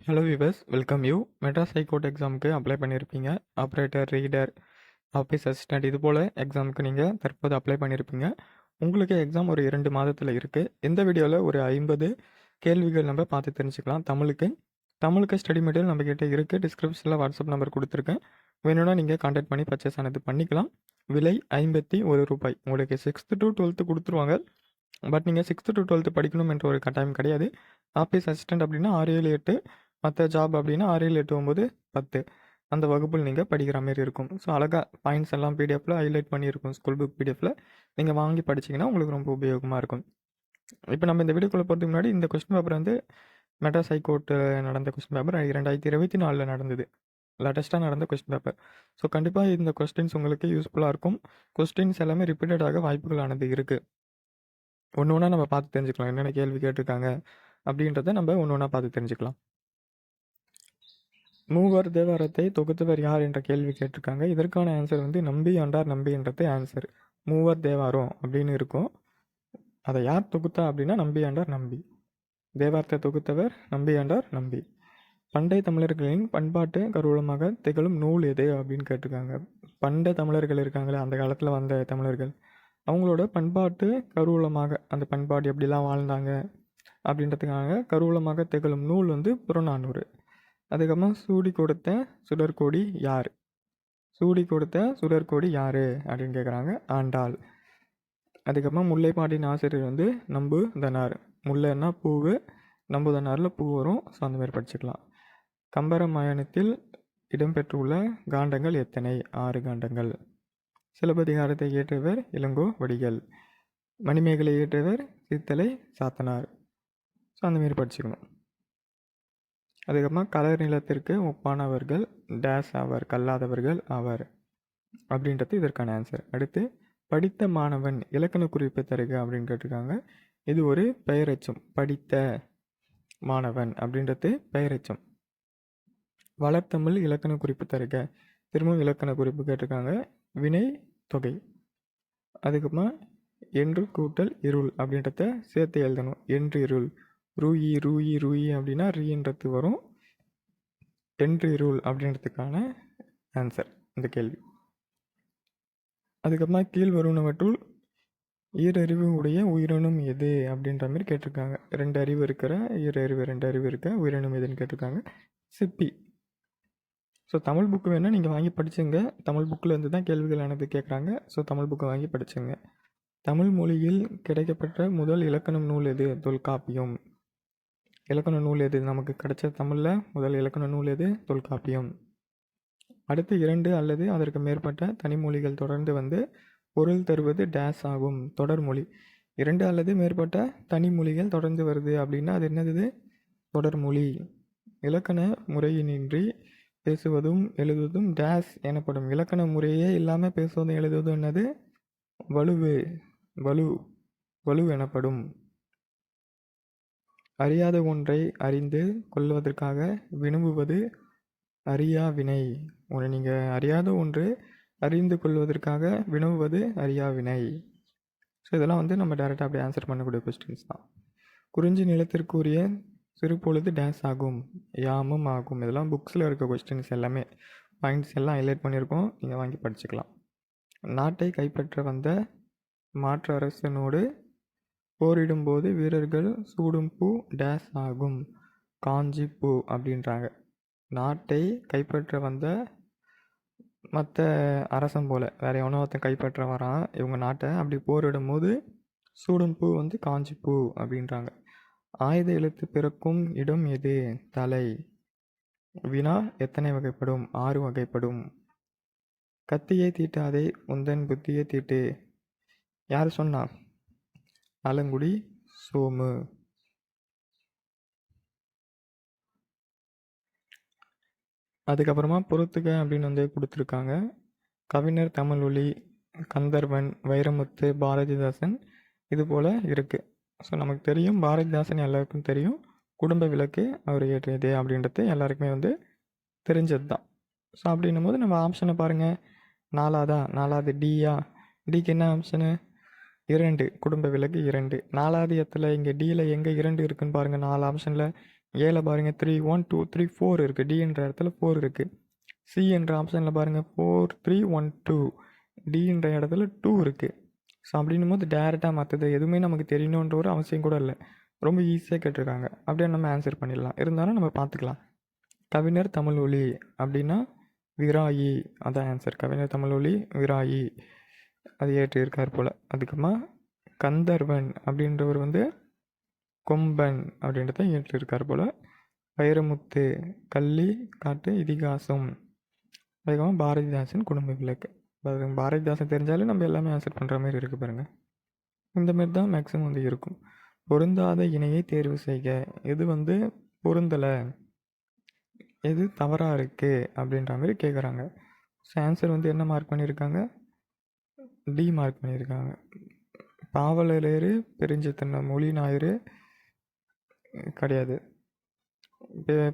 Hello viewers, welcome you. Madras high court எக்ஸாமுக்கு apply பண்ணியிருப்பீங்க. Operator, reader, office assistant இது போல் எக்ஸாமுக்கு நீங்கள் தற்போது அப்ளை பண்ணியிருப்பீங்க. உங்களுக்கு எக்ஸாம் ஒரு 2 மாதத்தில் இருக்குது. இந்த வீடியோவில் ஒரு 50 கேள்விகள் நம்ம பார்த்து தெரிஞ்சுக்கலாம். தமிழுக்கு ஸ்டடி மெட்டீரியல் நம்மக்கிட்ட இருக்குது. டிஸ்கிரிப்ஷனில் வாட்ஸ்அப் நம்பர் கொடுத்துருக்கேன். வேணும்னா நீங்கள் கான்டாக்ட் பண்ணி பர்ச்சேஸ் ஆனது பண்ணிக்கலாம். விலை ₹51. உங்களுக்கு 6th to 12th கொடுத்துருவாங்க. பட் நீங்கள் 6th to 12th படிக்கணும் என்ற ஒரு கட்டாயம் கிடையாது. ஆஃபீஸ் அசிஸ்டண்ட் அப்படின்னா 6, 7, 8, மற்ற ஜாப் அப்படின்னா 6, 7, 8, 9, 10 அந்த வகுப்பில் நீங்கள் படிக்கிற மாரி இருக்கும். ஸோ அழகாக பாயிண்ட்ஸ் எல்லாம் பிடிஎஃப்பில் ஹைலைட் பண்ணியிருக்கும். ஸ்கூல் புக் பிடிஎஃப்பில் நீங்கள் வாங்கி படிச்சிங்கன்னா உங்களுக்கு ரொம்ப உபயோகமாக இருக்கும். இப்போ நம்ம இந்த வீடியோக்குள்ளே போகிறதுக்கு முன்னாடி இந்த கொஸ்டின் பேப்பர் வந்து மெட்ராஸ் ஹைகோர்ட்டில் நடந்த கொஸ்டின் பேப்பர் 2024 நடந்தது. லேட்டஸ்ட்டாக நடந்த கொஸ்டின் பேப்பர். ஸோ கண்டிப்பாக இந்த கொஸ்டின்ஸ் உங்களுக்கு யூஸ்ஃபுல்லாக இருக்கும். கொஸ்டின்ஸ் எல்லாமே ரிப்பீட்டடாக வாய்ப்புகளானது இருக்குது. ஒன்று ஒன்றா நம்ம பார்த்து தெரிஞ்சுக்கலாம். என்னென்ன கேள்வி கேட்டிருக்காங்க அப்படின்றத நம்ம ஒன்று ஒன்றா பார்த்து தெரிஞ்சுக்கலாம். மூவர் தேவாரத்தை தொகுத்தவர் யார் என்ற கேள்வி கேட்டிருக்காங்க. இதற்கான ஆன்சர் வந்து நம்பி ஆண்டார் நம்பின்றது ஆன்சர். மூவர் தேவாரம் அப்படின்னு இருக்கும். அதை யார் தொகுத்தா அப்படின்னா நம்பி ஆண்டார் நம்பி. தேவாரத்தை தொகுத்தவர் நம்பி ஆண்டார் நம்பி. பண்டைய தமிழர்களின் பண்பாட்டு கருவூலமாக திகழும் நூல் எது அப்படின்னு கேட்டிருக்காங்க. பண்டைய தமிழர்கள் இருக்காங்களே, அந்த காலத்தில் வந்த தமிழர்கள், அவங்களோட பண்பாட்டு கருவூலமாக, அந்த பண்பாடு எப்படிலாம் வாழ்ந்தாங்க அப்படின்றதுக்காக கருவூலமாக திகழும் நூல் வந்து புறநானூறு. அதுக்கப்புறம் சூடி கொடுத்த சுடற்கோடி யார்? சூடி கொடுத்த சுடற்கோடி யார் அப்படின்னு கேட்குறாங்க. ஆண்டாள். அதுக்கப்புறம் முல்லைப்பாட்டின் ஆசிரியர் வந்து நம்புதனார். முல்லைன்னா பூவு, நம்புதனாரில் பூ வரும். ஸோ அந்த மாதிரி படிச்சுக்கலாம். கம்பராமாயணத்தில் இடம்பெற்றுள்ள காண்டங்கள் எத்தனை? 6 காண்டங்கள். சிலப்பதிகாரத்தை இயற்றியவர் இளங்கோ வடிகள். மணிமேகலை இயற்றியவர் சித்தலை சாத்தனார். ஸோ அந்தமாரி படிச்சுக்கணும். அதுக்கப்புறமா கலர் நிலத்திற்கு ஒப்பானவர்கள் டேஸ் ஆவர், கல்லாதவர்கள் ஆவர் அப்படின்றது இதற்கான ஆன்சர். அடுத்து படித்த மாணவன் இலக்கண குறிப்பு தருக அப்படின்னு கேட்டிருக்காங்க. இது ஒரு பெயரெச்சம். படித்த மாணவன் அப்படின்றது பெயரெச்சம். வளர்த்தமிழ் இலக்கண குறிப்பு தருக, திரும்பவும் இலக்கண குறிப்பு கேட்டிருக்காங்க. வினை தொகை. அதுக்கப்புறமா என்று கூட்டல் இருள் அப்படின்றத சேர்த்து எழுதணும். என்று இருள், ரூயி ரூயி ரூயி அப்படின்னா ரீன்றது வரும். என்று இருள் அப்படின்றதுக்கான ஆன்சர் இந்த கேள்வி. அதுக்கப்புறமா கீழ் வருவனவற்றுள் ஈரறிவு உடைய உயிரினம் எது அப்படின்ற மாதிரி கேட்டிருக்காங்க. 2 அறிவு இருக்கிற ஈரறிவு, 2 அறிவு இருக்க உயிரினம் எதுன்னு கேட்டிருக்காங்க. சிப்பி. ஸோ தமிழ் புக்கு வேணால் நீங்கள் வாங்கி படிச்சுங்க. தமிழ் புக்கில் இருந்து தான் கேள்விகள் ஆனது கேட்குறாங்க. ஸோ தமிழ் புக்கை வாங்கி படிச்சுங்க. தமிழ் மொழியில் கிடைக்கப்பட்ட முதல் இலக்கணம் நூல் எது? தொல்காப்பியம். இலக்கண நூல் எது? நமக்கு கிடைச்ச தமிழில் முதல் இலக்கண நூல் எது? தொல்காப்பியம். அடுத்து 2 அல்லது அதற்கு மேற்பட்ட தனிமொழிகள் தொடர்ந்து வந்து பொருள் தருவது டேஸ் ஆகும். தொடர்மொழி. 2 அல்லது மேற்பட்ட தனிமொழிகள் தொடர்ந்து வருது அப்படின்னா அது என்னது? தொடர்மொழி. இலக்கண முறையினின்றி பேசுவதும் எழுதுவதும் டேஸ் எனப்படும். இலக்கண முறையே இல்லாமல் பேசுவதும் எழுதுவதும் என்னது? வலு எனப்படும். அறியாத ஒன்றை அறிந்து கொள்வதற்காக வினவுவது அறியா வினை. நீங்கள் அறியாத ஒன்று அறிந்து கொள்வதற்காக வினவுவது அறியா வினை. ஸோ இதெல்லாம் வந்து நம்ம டைரெக்டாக அப்படியே ஆன்சர் பண்ணக்கூடிய கொஸ்டின்ஸ் தான். குறிஞ்சி நிலத்திற்குரிய சிறுபொழுது டேஸ் ஆகும், யாமம் ஆகும். இதெல்லாம் புக்ஸில் இருக்க கொஸ்டின்ஸ் எல்லாமே, பாயிண்ட்ஸ் எல்லாம் ஹைலைட் பண்ணியிருக்கோம். நீங்கள் வாங்கி படிச்சுக்கலாம். நாட்டை கைப்பற்ற வந்த மாற்று அரசனோடு போரிடும்போது வீரர்கள் சூடும் பூ டேஸ் ஆகும், காஞ்சி பூ அப்படின்றாங்க. நாட்டை கைப்பற்ற வந்த மற்ற அரசன் போல் வேறு எவனோ ஒருத்தன் கைப்பற்ற வரான் இவங்க நாட்டை. அப்படி போரிடும் போது சூடும் பூ வந்து காஞ்சி பூ அப்படின்றாங்க. ஆயுத எழுத்து பிறக்கும் இடம் எது? தலை. வினா எத்தனை வகைப்படும்? 6 வகைப்படும். கத்தியை தீட்டாதே உந்தன் புத்தியை தீட்டு. யார் சொன்னா? ஆலங்குடி சோமு. அதுக்கப்புறமா பொறுத்துக்க அப்படின்னு வந்து கொடுத்துருக்காங்க. கவிஞர், தமிழொலி, கந்தர்வன், வைரமுத்து, பாரதிதாசன் இது போல் இருக்குது. ஸோ நமக்கு தெரியும் பாரதிதாசன் எல்லாருக்கும் தெரியும். குடும்ப விளக்கு அவர் இயற்றியது அப்படின்றது எல்லாருக்குமே வந்து தெரிஞ்சது தான். ஸோ அப்படின்னும் போது நம்ம ஆப்ஷனை பாருங்கள். 4வது டியா? டிக்கு என்ன ஆப்ஷனு? 2. குடும்ப விளக்கு 2. 4வது இடத்துல இங்கே டியில் எங்கே 2 இருக்குன்னு பாருங்கள். 4 ஆப்ஷனில் ஏல பாருங்கள் 3 1 2 3 4 இருக்குது. டின்ற இடத்துல 4 இருக்குது. சி என்ற ஆப்ஷனில் பாருங்கள் 4 3 1 2. டின்ற இடத்துல 2 இருக்குது. ஸோ அப்படின்னும் போது டேரெக்டாக மற்றது எதுவுமே நமக்கு தெரியணுன்ற ஒரு அவசியம் கூட இல்லை. ரொம்ப ஈஸியாக கேட்டிருக்காங்க. அப்படியே நம்ம ஆன்சர் பண்ணிடலாம். இருந்தாலும் நம்ம பார்த்துக்கலாம். கவிஞர் தமிழொலி அப்படின்னா விராயி, அதான் ஆன்சர். கவிஞர் தமிழொலி விராயி, அது ஏற்றிருக்கார் போல். அதுக்கப்புறமா கந்தர்வன் அப்படின்றவர் வந்து கொம்பன் அப்படின்றத ஏற்றிருக்கார் போல். வைரமுத்து கள்ளி காட்டு இதிகாசம். அதுக்கப்புறம் பாரதிதாசன் குடும்ப விளக்கு. பாரதிதாசன் தெரிஞ்சாலும் நம்ம எல்லாமே ஆன்சர் பண்ணுற மாதிரி இருக்குது பாருங்கள். இந்த மாதிரி தான் மேக்ஸிமம் வந்து இருக்கும். பொருந்தாத இணையை தேர்வு செய்க. எது வந்து பொருந்தலை, எது தவறாக இருக்குது அப்படின்ற மாதிரி கேட்குறாங்க. ஸோ ஆன்சர் வந்து என்ன மார்க் பண்ணியிருக்காங்க? டி மார்க் பண்ணியிருக்காங்க. பாவலரேறு பெருஞ்சித்தன மொழி ஞாயிறு கிடையாது.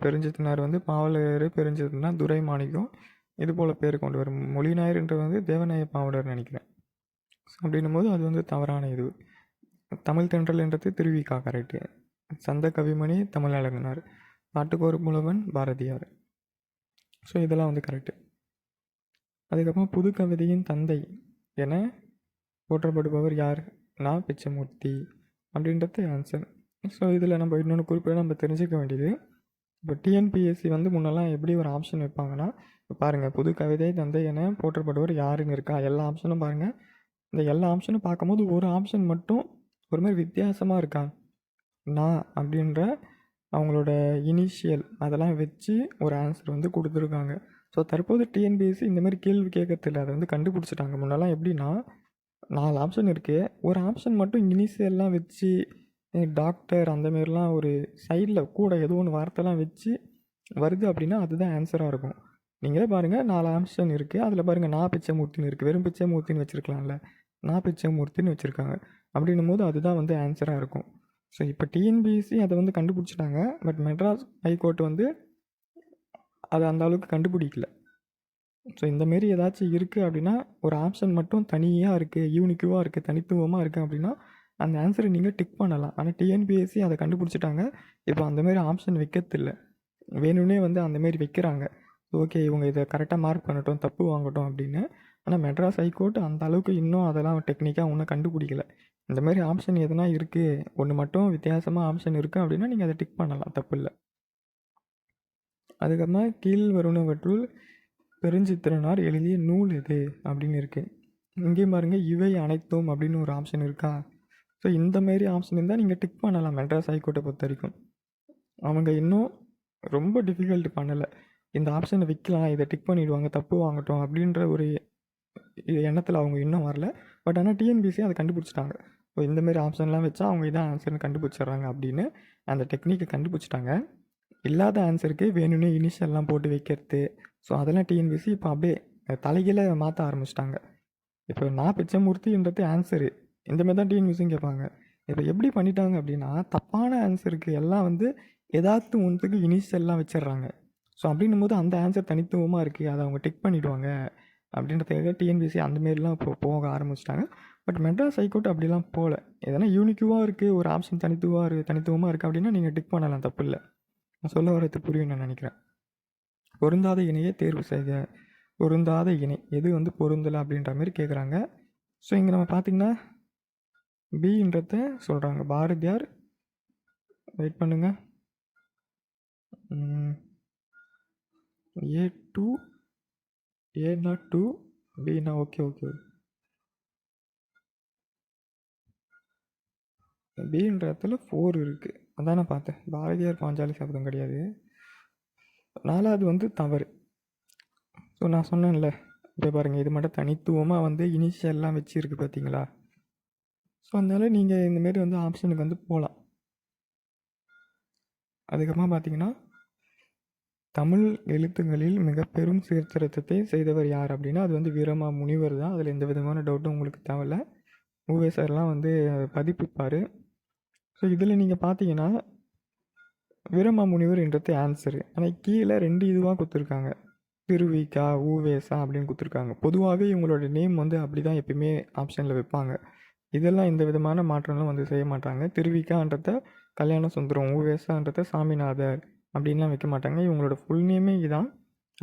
பெருஞ்சித்தனார் வந்து பாவலரேறு பெருஞ்சித்தனா துரைமாணிக்கம் இது போல் பேர் கொண்டு வரும். மொழி ஞாயிறுன்றது வந்து தேவநாய பாவலர் நினைக்கிறேன். அப்படின்னும் போது அது வந்து தவறான இது. தமிழ் தென்றல்ன்றது திருவிக்கா கரெக்டு. சந்த கவிமணி தமிழ் அழகனார். பாட்டுக்கோர் புலவன் பாரதியார். ஸோ இதெல்லாம் வந்து கரெக்டு. அதுக்கப்புறம் புது கவிதையின் தந்தை என போற்றப்படுபவர் யார்? நான் பிச்சமூர்த்தி அப்படின்றது ஆன்சர். ஸோ இதில் நம்ம இன்னொன்று குறிப்பிட நம்ம தெரிஞ்சுக்க வேண்டியது, இப்போ டிஎன்பிஎஸ்சி வந்து முன்னெல்லாம் எப்படி ஒரு ஆப்ஷன் வைப்பாங்கன்னா, இப்போ பாருங்கள், புது கவிதை தந்தை என போற்றப்படுவர் யாருன்னு இருக்கா, எல்லா ஆப்ஷனும் பாருங்கள். இந்த எல்லா ஆப்ஷனும் பார்க்கும்போது ஒரு ஆப்ஷன் மட்டும் ஒரு மாதிரி வித்தியாசமாக இருக்கா. நான் அப்படின்ற அவங்களோட இனிஷியல் அதெல்லாம் வச்சு ஒரு ஆன்சர் வந்து கொடுத்துருக்காங்க. ஸோ தற்போது டிஎன்பிஎஸ்சி இந்த மாதிரி கேள்வி கேட்கறதில்ல, அதை வந்து கண்டுபிடிச்சிட்டாங்க. முன்னெல்லாம் எப்படின்னா 4 ஆப்ஷன் இருக்குது, ஒரு ஆப்ஷன் மட்டும் இனிஷியல்லாம் வச்சு டாக்டர் அந்தமாரிலாம் ஒரு சைடில் கூட ஏதோ ஒன்று வார்த்தைலாம் வச்சு வருது அப்படின்னா அதுதான் ஆன்சராக இருக்கும். நீங்களே பாருங்கள், 4 ஆப்ஷன் இருக்குது, அதில் பாருங்கள் நான் பிச்சைமூர்த்தின்னு இருக்குது. வெறும் பிச்சைமூர்த்தின்னு வச்சுருக்கலாம்ல, நான் பிச்சைமூர்த்தின்னு வச்சுருக்காங்க. அப்படின்னும் போது அதுதான் வந்து ஆன்சராக இருக்கும். ஸோ இப்போ டிஎன்பிஎஸ்சி அதை வந்து கண்டுபிடிச்சிட்டாங்க. பட் மெட்ராஸ் ஹைகோர்ட் வந்து அதை அந்த அளவுக்கு கண்டுபிடிக்கல. ஸோ இந்தமாரி ஏதாச்சும் இருக்குது அப்படின்னா, ஒரு ஆப்ஷன் மட்டும் தனியாக இருக்குது, யூனிக்குவாக இருக்குது, தனித்துவமாக இருக்குது அப்படின்னா அந்த ஆன்சரை நீங்கள் டிக் பண்ணலாம். ஆனால் டிஎன்பிஎஸ்சி அதை கண்டுபிடிச்சிட்டாங்க. இப்போ அந்தமாரி ஆப்ஷன் வைக்கிறதில்ல, வேணும்னே வந்து அந்தமாரி வைக்கிறாங்க. ஓகே, இவங்க இதை கரெக்டாக மார்க் பண்ணட்டும், தப்பு வாங்கட்டும் அப்படின்னு. ஆனால் மெட்ராஸ் ஹைகோர்ட் அந்த அளவுக்கு இன்னும் அதெல்லாம் டெக்னிக்காக ஒன்றும் கண்டுபிடிக்கல. இந்த மாதிரி ஆப்ஷன் எதுனா இருக்குது, ஒன்று மட்டும் வித்தியாசமாக ஆப்ஷன் இருக்குது அப்படின்னா நீங்கள் அதை டிக் பண்ணலாம், தப்பு இல்லை. அதுக்கப்புறமா கீழ் வருணவற்றுள் பெருஞ்சித்திரனார் எழுதிய நூல் எது அப்படின்னு இருக்குது. இங்கேயும் பாருங்கள், இவை அனைத்தும் அப்படின்னு ஒரு ஆப்ஷன் இருக்கா. ஸோ இந்தமாரி ஆப்ஷன் இருந்தால் நீங்கள் டிக் பண்ணலாம். மெட்ராஸ் ஹைகோர்ட்டை பொறுத்த வரைக்கும் அவங்க இன்னும் ரொம்ப டிஃபிகல்ட் பண்ணலை. இந்த ஆப்ஷனை வைக்கலாம், இதை டிக் பண்ணிவிடுவாங்க, தப்பு வாங்கட்டும் அப்படின்ற ஒரு எண்ணத்தில் அவங்க இன்னும் வரல. பட் ஆனால் டிஎன்பிஎஸ்சி அதை கண்டுபிடிச்சிட்டாங்க. ஸோ இந்தமாரி ஆப்ஷன்லாம் வச்சா அவங்க இதான் ஆன்சர்னு கண்டுபிடிச்சிட்றாங்க அப்படின்னு அந்த டெக்னிக்கை கண்டுபிடிச்சிட்டாங்க. இல்லாத ஆன்சருக்கு வேணும்னே இனிஷியல்லாம் போட்டு வைக்கிறது. ஸோ அதெல்லாம் டிஎன்பிஎஸ்சி இப்போ அப்படியே தலைகீழ மாற்ற ஆரம்பிச்சிட்டாங்க. இப்போ நான் பிச்சைமூர்த்தின்றது ஆன்சரு, இந்தமாரி தான் டிஎன்பிஎஸ்சியும் கேட்பாங்க. இப்போ எப்படி பண்ணிட்டாங்க அப்படின்னா, தப்பான ஆன்சருக்கு எல்லாம் வந்து ஏதாவது ஒன்றுக்கு இனிஷியல்லாம் வச்சிடுறாங்க. ஸோ அப்படின்னும் போது அந்த ஆன்சர் தனித்துவமாக இருக்குது, அதை அவங்க டிக் பண்ணிவிடுவாங்க அப்படின்றதுக்காக டிஎன்பிஎஸ்சி அந்தமாரிலாம் இப்போ போக ஆரம்பிச்சிட்டாங்க. பட் மெட்ராஸ் ஹைகோர்ட் அப்படிலாம் போகல. எதனா யூனிக்குவாக இருக்குது, ஒரு ஆப்ஷன் தனித்துவமாக இருக்குது அப்படின்னா நீங்கள் டிக் பண்ணலாம், தப்பு இல்லை. நான் சொல்ல வரது புரியும் நான் நினைக்கிறேன். பொருந்தாத இணையை தேர்வு செய்க. பொருந்தாத இணை எது வந்து பொருந்தலை அப்படின்ற மாதிரி கேட்குறாங்க. ஸோ இங்கே நம்ம பார்த்திங்கன்னா பின்றத சொல்கிறாங்க. பாரதியார், வெயிட் பண்ணுங்கள், A2 A0 2 Bனா ஓகே பின்ற இடத்துல 4 இருக்குது, அதான் நான் பார்த்தேன். பாரதியார் பாஞ்சாலி சபதம் கிடையாது. 4வது வந்து தவறு. ஸோ நான் சொன்னேன்ல, இப்போ பாருங்கள், இது மட்டும் தனித்துவமாக வந்து இனிஷியல்லாம் வச்சு இருக்குது பார்த்தீங்களா. ஸோ அதனால் நீங்கள் இந்தமாரி வந்து ஆப்ஷனுக்கு வந்து போகலாம். அதுக்கப்புறமா பார்த்தீங்கன்னா, தமிழ் எழுத்துங்களில் மிக பெரும் சீர்திருத்தத்தை செய்தவர் யார் அப்படின்னா அது வந்து வீரமா முனிவர் தான். அதில் எந்த விதமான டவுட்டும் உங்களுக்கு தேவையில்ல. ஊவே சார்லாம் வந்து பதிப்பிப்பார். ஸோ இதில் நீங்கள் பார்த்தீங்கன்னா வீரமா முனிவர் என்றது ஆன்சரு. ஆனால் கீழே 2 இதுவாக கொடுத்துருக்காங்க, திருவிக்கா ஊவேசா அப்படின்னு கொடுத்துருக்காங்க. பொதுவாகவே இவங்களோட நேம் வந்து அப்படி தான் எப்பயுமே ஆப்ஷனில் வைப்பாங்க. இதெல்லாம் எந்த விதமான மாற்றங்களும் வந்து செய்ய மாட்டாங்க. திருவிக்கான்றத கல்யாண சுந்தரம் ஊவேசான்றத சாமிநாதர் அப்படின்லாம் வைக்க மாட்டாங்க. இவங்களோட ஃபுல் நேமே இதான்.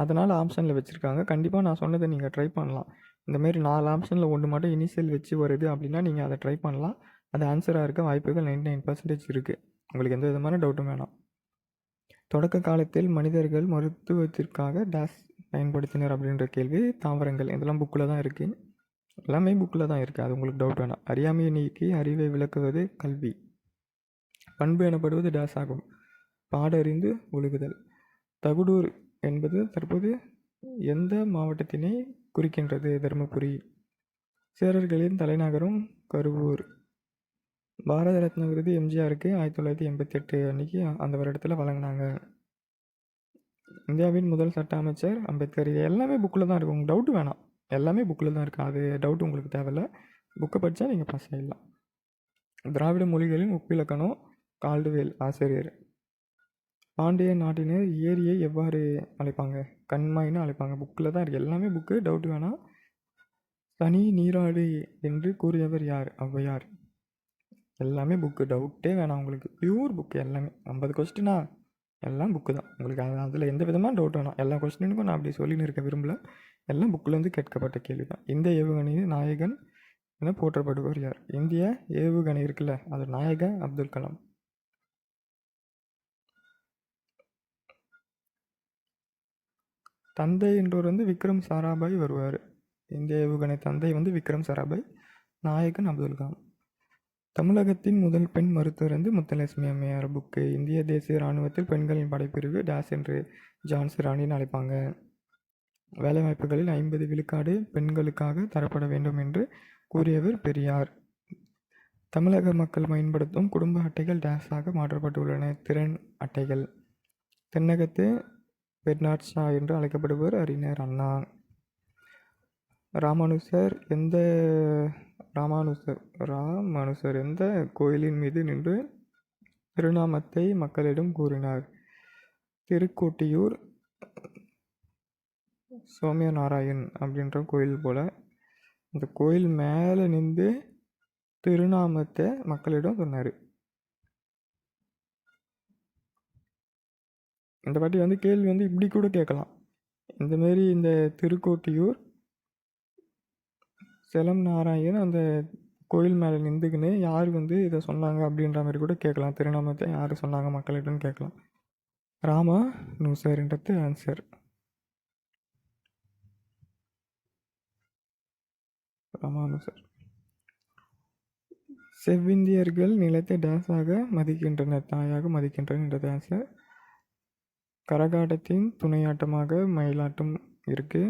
அதனால் ஆப்ஷனில் வச்சுருக்காங்க. கண்டிப்பாக நான் சொன்னதை நீங்கள் ட்ரை பண்ணலாம். இந்தமாரி 4 ஆப்ஷனில் ஒன்று மட்டும் இனிஷியல் வச்சு வருது அப்படின்னா நீங்கள் அதை ட்ரை பண்ணலாம். அது ஆன்சராக இருக்க வாய்ப்புகள் 99% இருக்குது. உங்களுக்கு எந்த விதமான டவுட்டும் வேணாம். தொடக்க காலத்தில் மனிதர்கள் மருத்துவத்திற்காக டேஸ் பயன்படுத்தினர் அப்படின்ற கேள்வி தாவரங்கள். இதெல்லாம் புக்கில் தான் இருக்குது. எல்லாமே புக்கில் தான் இருக்குது. அது உங்களுக்கு டவுட் வேணாம். அறியாமையை நீக்கி அறிவை விளக்குவது கல்வி. பண்பு எனப்படுவது டேஸ் ஆகும். பாடறிந்து ஒழுகுதல். தகுடூர் என்பது தற்போது எந்த மாவட்டத்தினை குறிக்கின்றது? தருமபுரி. சேரர்களின் தலைநகரம் கருவூர். பாரத ரத்னா விருது எம்ஜிஆருக்கு 1988 அன்னைக்கு அந்த வருடத்தில் வழங்கினாங்க. இந்தியாவின் முதல் சட்ட அமைச்சர் அம்பேத்கர். இது எல்லாமே புக்கில் தான் இருக்குது. உங்களுக்கு டவுட் வேணாம். எல்லாமே புக்கில் தான் இருக்குது. அது டவுட் உங்களுக்கு தேவையில்லை. புக்கை படித்தா நீங்கள் பாஸ் ஆகிடலாம். திராவிட மொழிகளின் ஒப்பிலக்கணம் கால்டுவேல் ஆசிரியர். பாண்டிய நாட்டினர் ஏரியை எவ்வாறு அழைப்பாங்க? கண்மாய்னு அழைப்பாங்க. புக்கில் தான் இருக்குது. எல்லாமே புக்கு. டவுட் வேணாம். தனி நீராடு என்று கூறியவர் யார்? ஔவையார். எல்லாமே புக்கு. டவுட்டே வேணாம் உங்களுக்கு. பியூர் புக்கு எல்லாமே. 50 கொஸ்டினா எல்லாம் புக்கு தான். உங்களுக்கு அதில் எந்த விதமான டவுட் வேணாம். எல்லா கொஸ்டினுக்கும் நான் அப்படி சொல்லின்னு இருக்க விரும்பல. எல்லாம் புக்கிலேருந்து கேட்கப்பட்ட கேள்வி தான். இந்திய ஏவுகணையின் நாயகன் என போற்றப்படுவர் யார்? இந்திய ஏவுகணை இருக்குல்ல, அது நாயகன் அப்துல் கலாம். தந்தை என்றவர் விக்ரம் சாராபாய் வருவார். இந்திய ஏவுகணை தந்தை விக்ரம் சாராபாய். நாயகன் அப்துல் கலாம். தமிழகத்தின் முதல் பெண் மருத்துவர் முத்துலட்சுமி அம்மையார். புக்கு. இந்திய தேசிய இராணுவத்தில் பெண்களின் படைப்பிரிவு டேஸ் என்று ஜான்சி ராணின்னு அழைப்பாங்க. வேலைவாய்ப்புகளில் 50 விழுக்காடு பெண்களுக்காக தரப்பட வேண்டும் என்று கூறியவர் பெரியார். தமிழக மக்கள் பயன்படுத்தும் குடும்ப அட்டைகள் டேஸாக மாற்றப்பட்டுள்ளன. திறன் அட்டைகள். தென்னகத்து பெர்னாட் ஷா என்று அழைக்கப்படுவர் அறிஞர் அண்ணா. ராமானுசர் எந்த கோயிலின் மீது நின்று திருநாமத்தை மக்களிடம் கூறினார்? திருக்கோட்டியூர் சோமியநாராயண் அப்படின்ற கோயில் போல். அந்த கோயில் மேலே நின்று திருநாமத்தை மக்களிடம் சொன்னார். இந்த வாட்டி கேள்வி இப்படி கூட கேட்கலாம். இந்தமாரி இந்த திருக்கோட்டியூர் செலம் நாராயண் அந்த கோயில் மேலே நின்றுக்குன்னு யார் இதை சொன்னாங்க அப்படின்ற மாதிரி கூட கேட்கலாம். திருநாமத்தை யார் சொன்னாங்க மக்களிடம் கேட்கலாம். ராமானுசர்ன்றது ஆன்சர். ராமானுசர். செவ்விந்தியர்கள் நிலத்தை டேஸாக மதிக்கின்றனர்? தாயாக மதிக்கின்றனர் ஆன்சர். கரகாட்டத்தின் துணையாட்டமாக மயிலாட்டம் இருக்குது.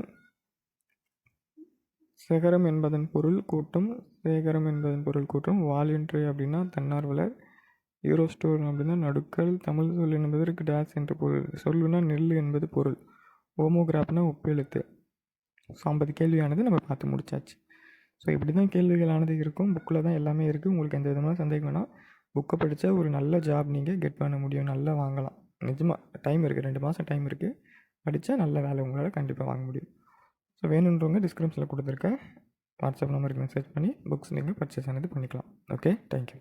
சேகரம் என்பதன் பொருள் கூட்டம். சேகரம் என்பதன் பொருள் கூட்டம். வாலண்டரி அப்படின்னா தன்னார்வலர். யூரோஸ்டோர் அப்படின்னா நடுக்கல். தமிழ் சொல் என்பதற்கு டேஸ் என்ற பொருள். சொல்லுனா நெல் என்பது பொருள். ஹோமோகிராஃப்னா ஒப்பெழுத்து. ஸோ 50 கேள்வியானது நம்ம பார்த்து முடிச்சாச்சு. ஸோ இப்படி தான் கேள்விகளானது இருக்கும். புக்கில் தான் எல்லாமே இருக்குது. உங்களுக்கு எந்த விதமான சந்தேகம் வேணாம். புக்கை படித்தா ஒரு நல்ல ஜாப் நீங்கள் கெட் பண்ண முடியும். நல்லா வாங்கலாம். நிஜமாக டைம் இருக்குது. 2 மாதம் டைம் இருக்குது. படித்தா நல்ல வேலை உங்களால் கண்டிப்பாக வாங்க முடியும். ஸோ வேணுன்றவங்க டிஸ்கிரிப்ஷனில் கொடுத்துருக்கேன் வாட்ஸ்அப் நம்பருக்கு மெசேஜ் பண்ணி புக்ஸ் நீங்கள் பர்ச்சேஸ் ஆனது பண்ணிக்கலாம். Okay, thank you.